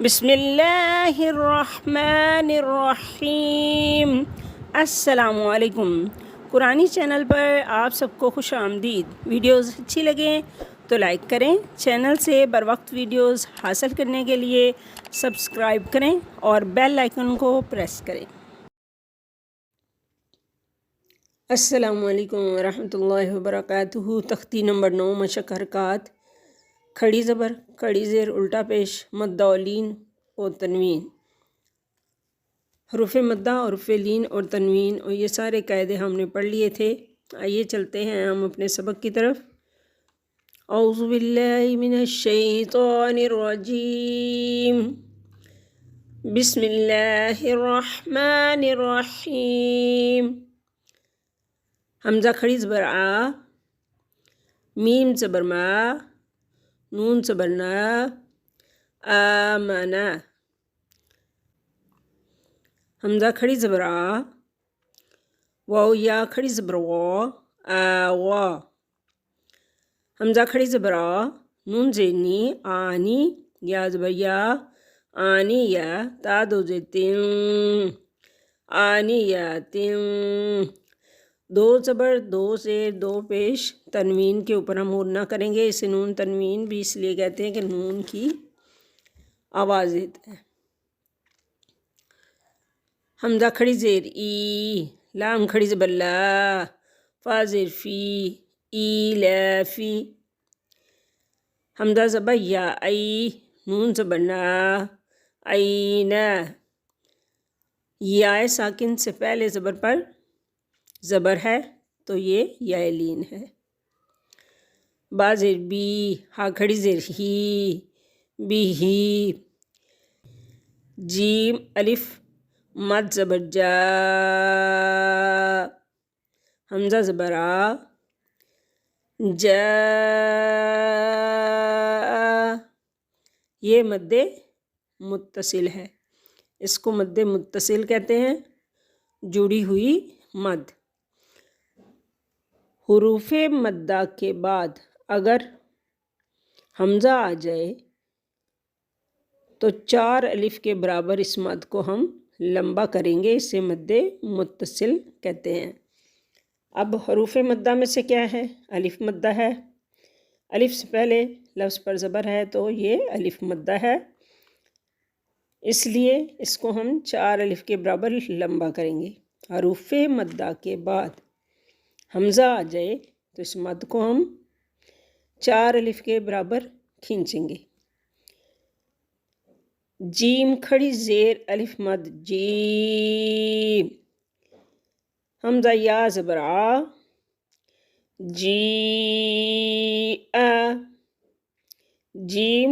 بسم اللہ الرحمن الرحیم۔ السلام علیکم۔ قرآنی چینل پر آپ سب کو خوش آمدید۔ ویڈیوز اچھی لگیں تو لائک کریں، چینل سے بر وقت ویڈیوز حاصل کرنے کے لیے سبسکرائب کریں اور بیل آئیکن کو پریس کریں۔ السلام علیکم ورحمۃ اللہ وبرکاتہ۔ تختی نمبر 9 مشق حرکات۔ کھڑی زبر، کھڑی زیر، الٹا پیش، مدہ و لین اور تنوین۔ حروف مدہ، حروف لین اور تنوین اور یہ سارے قاعدے ہم نے پڑھ لیے تھے۔ آئیے چلتے ہیں ہم اپنے سبق کی طرف۔ اعوذ باللہ من الشیطان الرجیم، بسم اللہ الرحمن الرحیم۔ حمزہ کھڑی زبر آ، میم زبر ما، نون زبر نا، آمنا۔ حمزہ کھڑی زبر آ، واو یا کھڑی زبر وا، آوا۔ حمزہ کھڑی زبر آ، نون زینی، آنی، یا زبر یا، آنی یا، تا دو زیر تین، آنی یا تین۔ دو زبر، دو زیر، دو پیش، تنوین کے اوپر ہم عور نہ کریں گے۔ اسے نون تنوین بھی اس لیے کہتے ہیں کہ نون کی آواز دیتا ہے۔ حمزہ کھڑی زیر ای، لام کھڑی زبر لا، فا زیر فی، ای لا فی۔ حمزہ زبر یا ای، نون زبر نا، اینا۔ یا ساکن سے پہلے زبر پر زبر ہے تو یہ یا لین ہے۔ با زیر بی، ہا کھڑی زیر ہی، بی ہی۔ جیم الف مد زبر جا، حمزہ زبر آ، جا۔ یہ مد متصل ہے، اس کو مد متصل کہتے ہیں، جڑی ہوئی مد۔ حروف مدہ کے بعد اگر حمزہ آ جائے تو 4 الف کے برابر اس مد کو ہم لمبا کریں گے، اسے مد متصل کہتے ہیں۔ اب حروف مدہ میں سے کیا ہے؟ الف مدہ ہے۔ الف سے پہلے لفظ پر زبر ہے تو یہ الف مدہ ہے، اس لیے اس کو ہم 4 الف کے برابر لمبا کریں گے۔ حروف مدہ کے بعد حمزہ آ جائے تو اس مد کو ہم 4 الف کے برابر کھینچیں گے۔ جیم کھڑی زیر الف مد جیم، حمزہ یا زبر آ، جی آ۔ جیم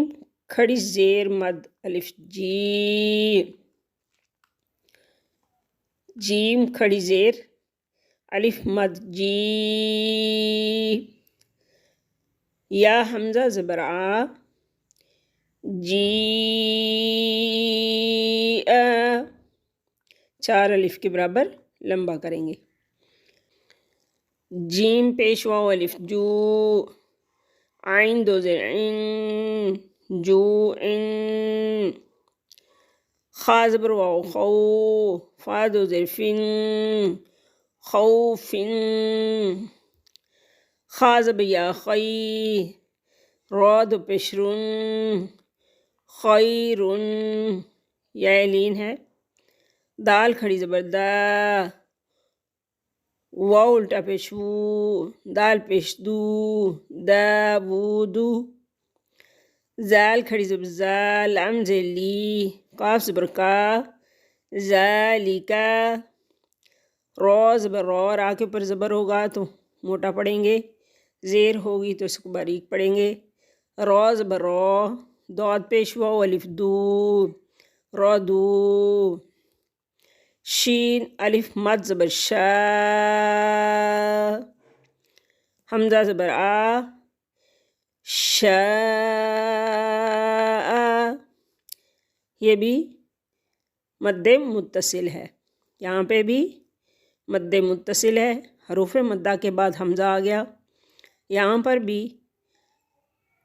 کھڑی زیر مد الف جی، جیم کھڑی زیر الف مد جی۔ یا حمزہ زبر آ، جی آ، 4 الف کے برابر لمبا کریں گے۔ جیم پیش واو الف جو، عین دو زیر عین، جو عین۔ خا زبر واو خو، فا دو زیر فن، خوفن۔ خا زبر یا خی، را دو پیش رن، خیرن، یا لین ہے۔ دال کھڑی زبر دا، واو الٹا پیش وو، دال پیش دو، داودو۔ زال کھڑی زبر زا، لام زیر لی، قاف زبر کا، ذالکا۔ را زبر را، را کے اوپر زبر ہوگا تو موٹا پڑھیں گے، زیر ہوگی تو اس کو باریک پڑھیں گے۔ را زبر را، داد پیش واو الف دو، را دو۔ شین الف مد زبر شا، حمزہ زبر آ، شا۔ یہ بھی مد متصل ہے، یہاں پہ بھی مد متصل ہے۔ حروف مدہ کے بعد حمزہ آ گیا، یہاں پر بھی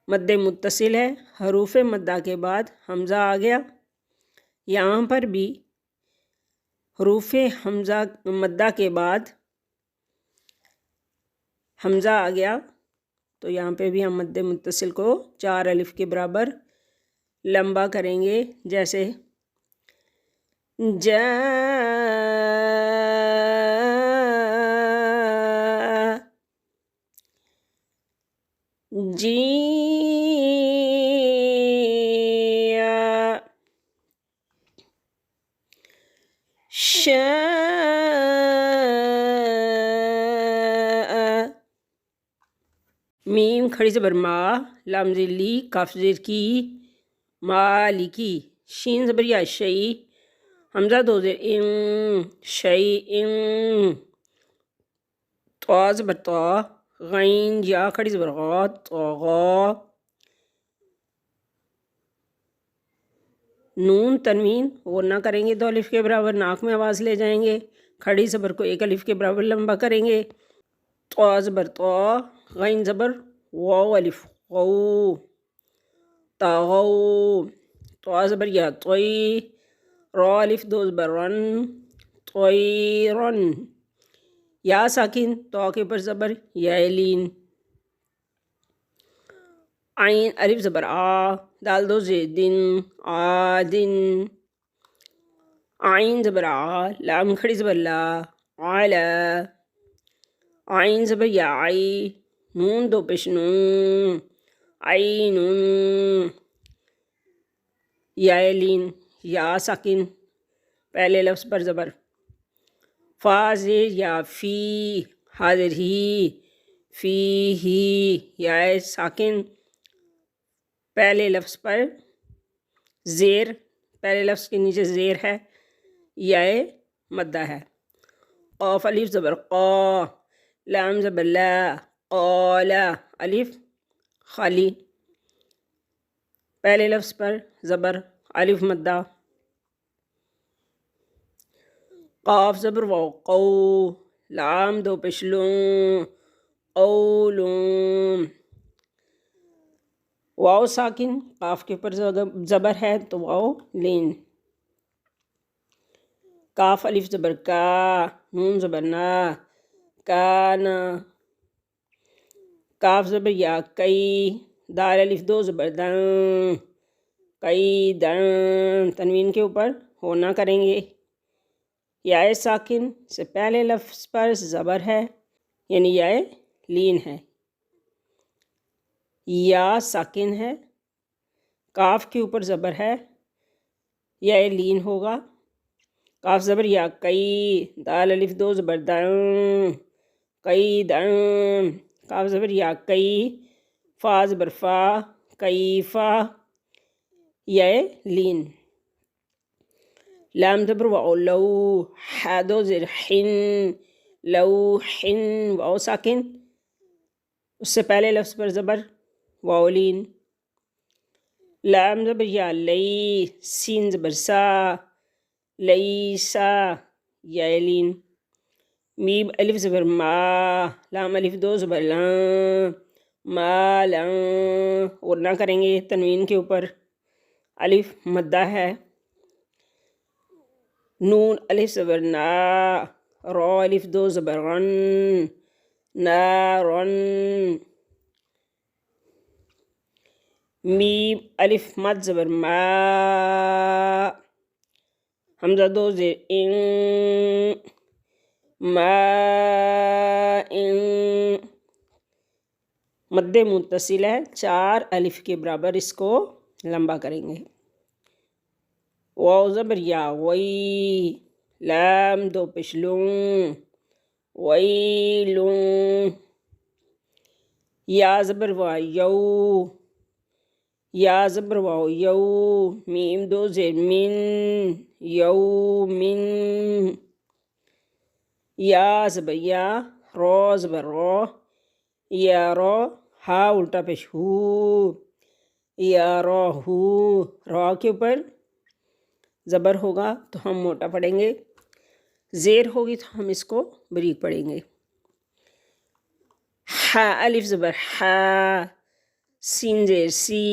مد متصل ہے، حروف مدہ کے بعد حمزہ آ گیا، یہاں پر بھی حروف حمزہ مدہ کے بعد حمزہ آ گیا، تو یہاں پہ بھی ہم مد متصل کو 4 الف کے برابر لمبا کریں گے، جیسے جا جی میم کھڑی زبر ما، لام زیر لی، کاف زیر کی، مالکی، شین زبر یا، شئی، حمزہ 2 زیر ان، شئی ان، طا زبر طا، غین یا کھڑی زبر غا، طغا، نون تنوین غنہ کریں گے 2 الف کے برابر، ناک میں آواز لے جائیں گے، کھڑی زبر کو 1 الف کے برابر لمبا کریں گے، طا زبر طا، غین زبر واو الف، غو، طغو، طا زبر یا طوی، را الف 2 زبر رن، طویرن، یا ساکن، طا کے اوپر زبر، یا لین، عین الف زبر آ، دال 2 زیر دن، آدن، عین زبر آ، لام کھڑی زبر لا، علا، عین زبر یا عی، نون 2 پیش نون، عین، یا لین، یا ساکن، پہلے لفظ پر زبر، فا زیر یا فی، حاضر ہی، فی ہی، یا ساکن، پہلے لفظ پر زیر، پہلے لفظ کے نیچے زیر ہے، یا مدہ ہے، قاف الف زبر قا، لام زبر لا، قالا، الف خالی، پہلے لفظ پر زبر، الف مدہ، قاف زبر واو قو، لام 2 پیش لوں، قولون، واو ساکن، قاف کے اوپر زبر ہے تو واو لین، کاف الف زبر کا، نون زبر نا، کانا، کاف زبر یا کئی، دال الف 2 زبر دن، کئی دن، تنوین کے اوپر ہونا کریں گے، یا ساکن سے پہلے لفظ پر زبر ہے، یعنی یا لین ہے، یا ساکن ہے، کاف کے اوپر زبر ہے، یا لین ہوگا، کاف زبر یا کئی، دال الف 2 زبر دن، کئی دن، کاف زبر یا کئی، فا زبر فا، کئی فا، یا لین، لام زبر واو لو، حا 2 زیر حن، لو حن، واو ساکن، اس سے پہلے لفظ پر زبر، واو لین، لام زبر یا لئی، سین زبر سا، لیسا، یا لین، میم الف زبر ما، لام الف 2 زبر لان، ما لان، غنہ کریں گے تنوین کے اوپر، الف مدہ ہے، نون الف زبر نا، را الف 2 زبر رن، نارن، میم الف مد زبر ما، حمزہ 2 زیر ان، ما ان، مد متصل ہے، 4 الف کے برابر اس کو لمبا کریں گے، واو زبر یا وی، لام 2 پیش لوں، ویلون، یا زبر وا یو، یا زبر واو یو، میم 2 زیر من، یومن، یا زبر یا، را زبر را، یا را، ہا الٹا پیش ہو، یا را ہو، را کے اوپر زبر ہوگا تو ہم موٹا پڑھیں گے، زیر ہوگی تو ہم اس کو بریک پڑھیں گے، ہا الف زبر ہا، سین زیر سی،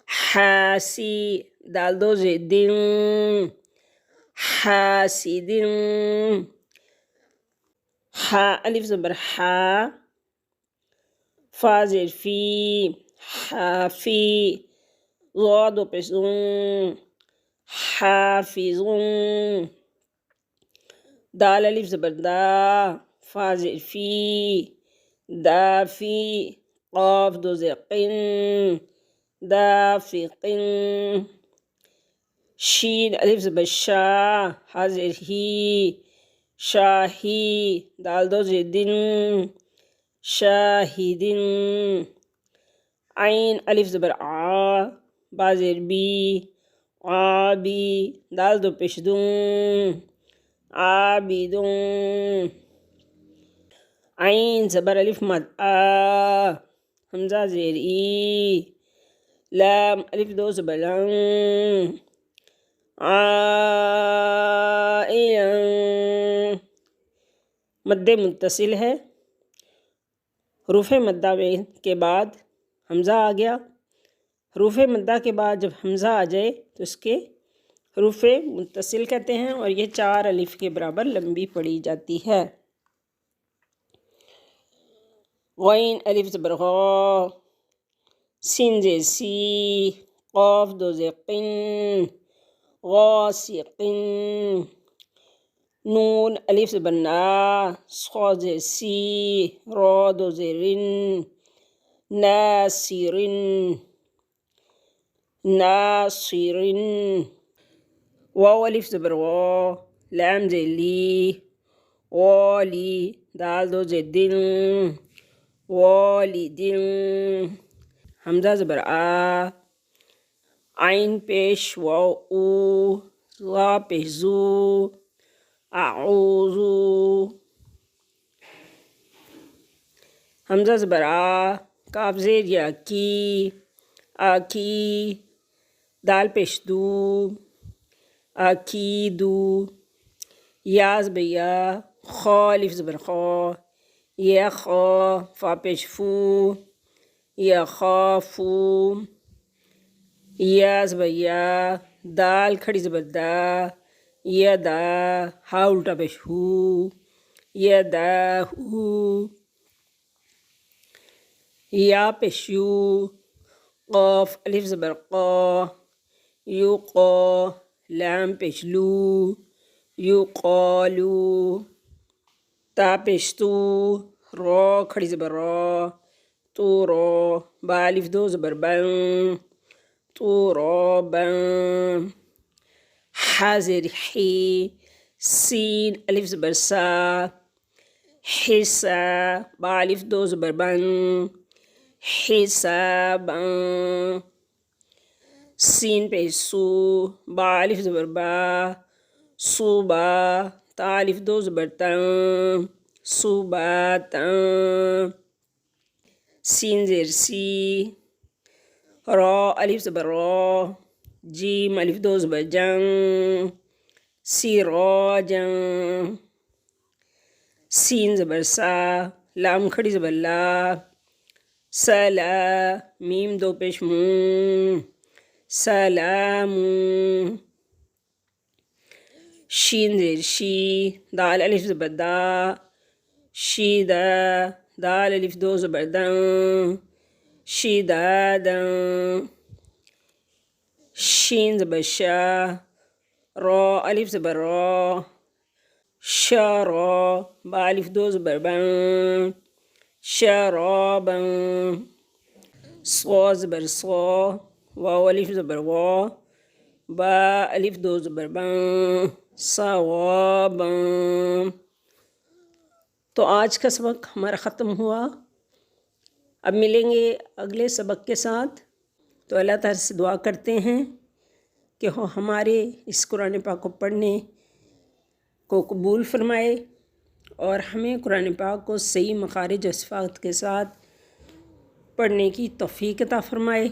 حاسی، دال دو زیر دن، حاسدن. حا الف زبر حا، فا زیر فی، حافی، ضاد و پیش زون، حافظون. دال الف زبر دا، فا زیر فی، دافی، قاف دو زیر قن، دافقن. شین الف زبر شا، ہا زیر ہی، شاہی، دال دو زیر دن، شاہدن. عین الف زبر آ، با زیر بی، عابی، دال دو پیش دون، عابدون. عین زبر الف مد آ، حمزہ زیر ای، لام الف دو زبر لن، عائلن. مد متصل ہے، حروف مدہ کے بعد حمزہ آ گیا. حروف مدہ کے بعد جب حمزہ آ جائے تو اس کے حروف متصل کہتے ہیں، اور یہ 4 الف کے برابر لمبی پڑھی جاتی ہے. غین الف زبر غا، سین زیر سی، قاف دو زیر قن، غاسقن. نون الف زبر نا، صاد زیر سی، را دو زیر رن، ناصرن، ناصرن. واو الف زبر وا، لام زیر لی، والی، دال دو زیر دن، والدن. حمزہ زبر آ، عین پیش واو او، ضا پیش زو، اعوذو. حمزہ زبر آ، کاف زیر یا کی، آکی، دال پیش دو، آکیدو. یا زبر یا، خا الف زبر خا، یا خا، فا پیش فو، یخافو. یا زبر یا، دال کھڑی زبر دا، یدا، ہا الٹا پیش ہو، یداہو. یا پیش یو، قاف الف زبر قا، یقا، لام پیش لو، یقالو. تا پیش تو، را کھڑی زبر را، تو را، با الف دو زبر بن، تو را بن. حا زیر حی، سین الف زبر سا، حسا، با الف دو زبر بن، حسابا. سین پیش سو، با الف زبر با، صوبا، تا الف دو زبر تن، صوباتا. سین زیر سی، را الف زبر را، جیم الف دو زبر جن، سراجا. سین زبر سا، لام کھڑی زبر لا، سلا، میم دو پیش مون، سلام. شین زیر شی، دال الف زبر دا، شیدا، دال الف دو زبر دن، شدادا. شین زبر شا، را الف زبر را، شارا، با الف دو زبر بن، شرابا. صا زبر صا، واو الف زبر وا، با الف دو زبر بن، صوابا. تو آج کا سبق ہمارا ختم ہوا. اب ملیں گے اگلے سبق کے ساتھ. تو اللہ تعالیٰ سے دعا کرتے ہیں کہ وہ ہمارے اس قرآن پاک کو پڑھنے کو قبول فرمائے، اور ہمیں قرآن پاک کو صحیح مخارج و صفات کے ساتھ پڑھنے کی توفیق عطا فرمائے.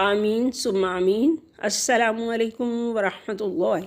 آمین ثم آمین. السلام علیکم ورحمۃ اللہ.